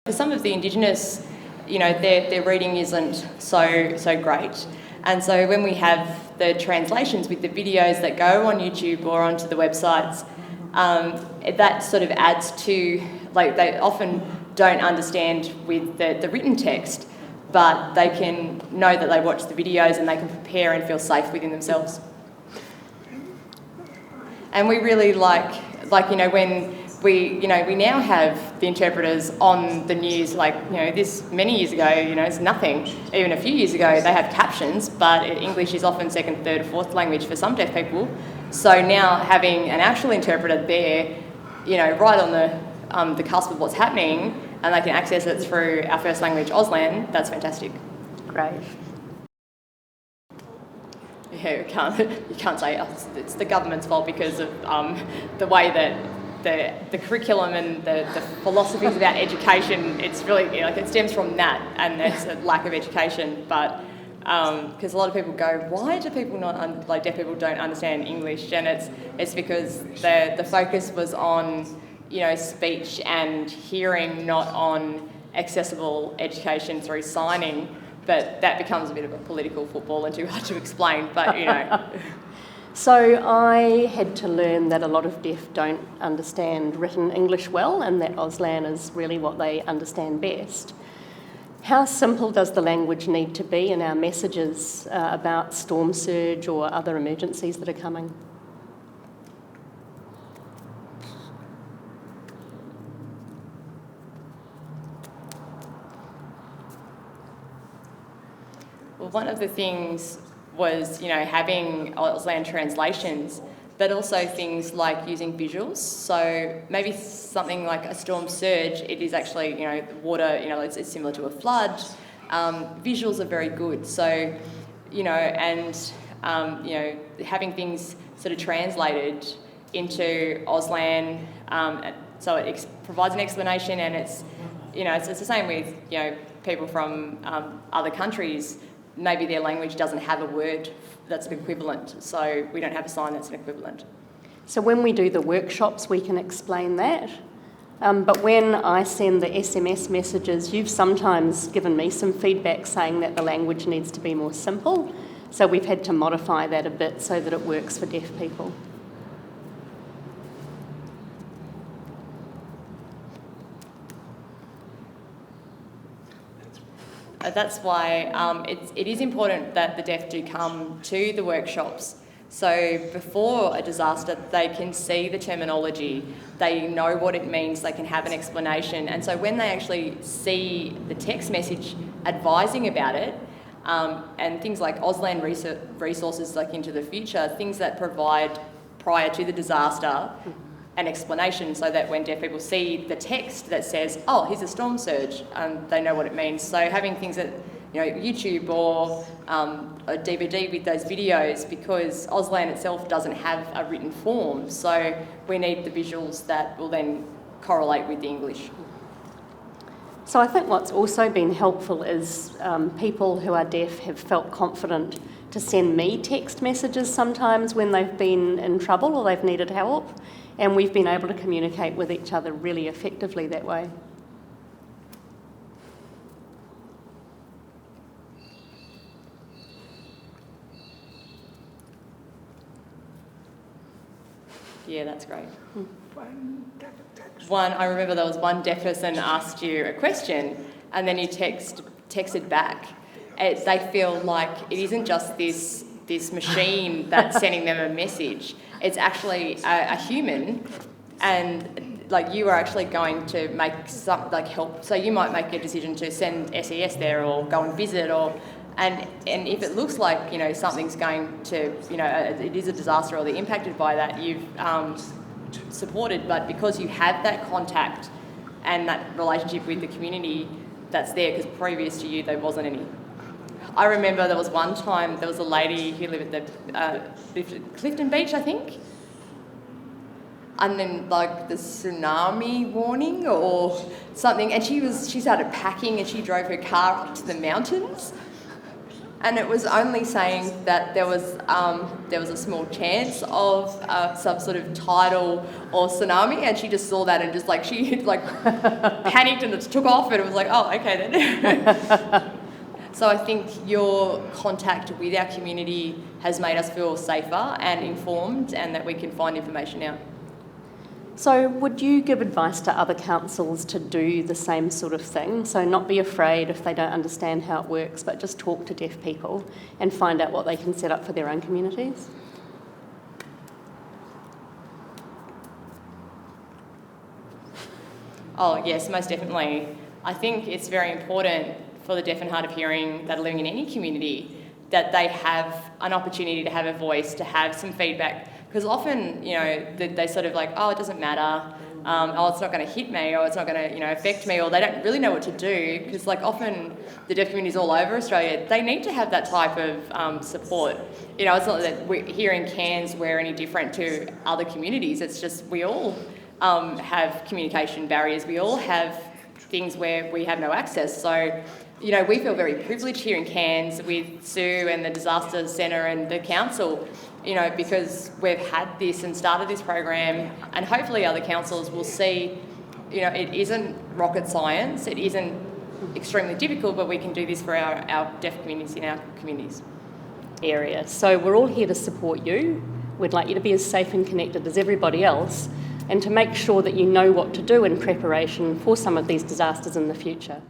For some of the Indigenous, their reading isn't so great. And so when we have the translations with the videos that go on YouTube or onto the websites, that sort of adds to, they often don't understand with the written text, but they can know that they watch the videos and they can prepare and feel safe within themselves. And we really when we now have the interpreters on the news, this many years ago, it's nothing. Even a few years ago, they have captions, but English is often second, third, or fourth language for some deaf people. So now having an actual interpreter there, right on the cusp of what's happening, and they can access it through our first language, Auslan, that's fantastic. Great. Yeah, you can't say it's the government's fault because of the way that the curriculum and the philosophies about education, it's really, it stems from that, and there's a lack of education. But because a lot of people go, why do people not, deaf people don't understand English? And it's because the focus was on, speech and hearing, not on accessible education through signing. But that becomes a bit of a political football and too hard to explain, but So I had to learn that a lot of deaf don't understand written English well, and that Auslan is really what they understand best. How simple does the language need to be in our messages about storm surge or other emergencies that are coming? Well, one of the things was, having Auslan translations, but also things like using visuals. So maybe something like a storm surge, it is actually, water, it's similar to a flood. Visuals are very good. So, having things sort of translated into Auslan, so it provides an explanation, and it's the same with, people from other countries. Maybe their language doesn't have a word that's an equivalent, so we don't have a sign that's an equivalent. So when we do the workshops, we can explain that. But when I send the SMS messages, you've sometimes given me some feedback saying that the language needs to be more simple. So we've had to modify that a bit so that it works for deaf people. That's why it is important that the deaf do come to the workshops. So before a disaster, they can see the terminology, they know what it means, they can have an explanation. And so when they actually see the text message advising about it, and things like Auslan resources into the future, things that provide prior to the disaster an explanation, so that when deaf people see the text that says, oh, here's a storm surge, they know what it means. So having things that, YouTube or a DVD with those videos, because Auslan itself doesn't have a written form, so we need the visuals that will then correlate with the English. So I think what's also been helpful is people who are deaf have felt confident to send me text messages sometimes when they've been in trouble or they've needed help. And we've been able to communicate with each other really effectively that way. Yeah, that's great. I remember there was one deaf person asked you a question, and then you texted back. They feel like it isn't just this machine that's sending them a message. It's actually a human, and you are actually going to make some help. So you might make a decision to send SES there or go and visit, and if it looks like something's going to it is a disaster or they're impacted by that, you've supported. But because you had that contact and that relationship with the community that's there, because previous to you there wasn't any. I remember there was one time, there was a lady who lived at the Clifton Beach, I think, and then the tsunami warning or something, and she started packing and she drove her car up to the mountains, And it was only saying that there was a small chance of some sort of tidal or tsunami, and she just saw that and just like she like panicked and just took off, and it was like, oh, okay then. So I think your contact with our community has made us feel safer and informed, and that we can find information out. So would you give advice to other councils to do the same sort of thing? So not be afraid if they don't understand how it works, but just talk to deaf people and find out what they can set up for their own communities? Oh yes, most definitely. I think it's very important for the deaf and hard of hearing that are living in any community that they have an opportunity to have a voice, to have some feedback. Because often, they sort of like, oh, it doesn't matter, oh, it's not going to hit me, or it's not going to, affect me, or they don't really know what to do. Because like often the deaf communities all over Australia, they need to have that type of support. It's not that here in Cairns we're any different to other communities. It's just we all have communication barriers. We all have things where we have no access. So, we feel very privileged here in Cairns with Sue and the Disaster Centre and the council, because we've had this and started this program, and hopefully other councils will see, it isn't rocket science, it isn't extremely difficult, but we can do this for our deaf communities in our communities. Area. So we're all here to support you. We'd like you to be as safe and connected as everybody else, and to make sure that you know what to do in preparation for some of these disasters in the future.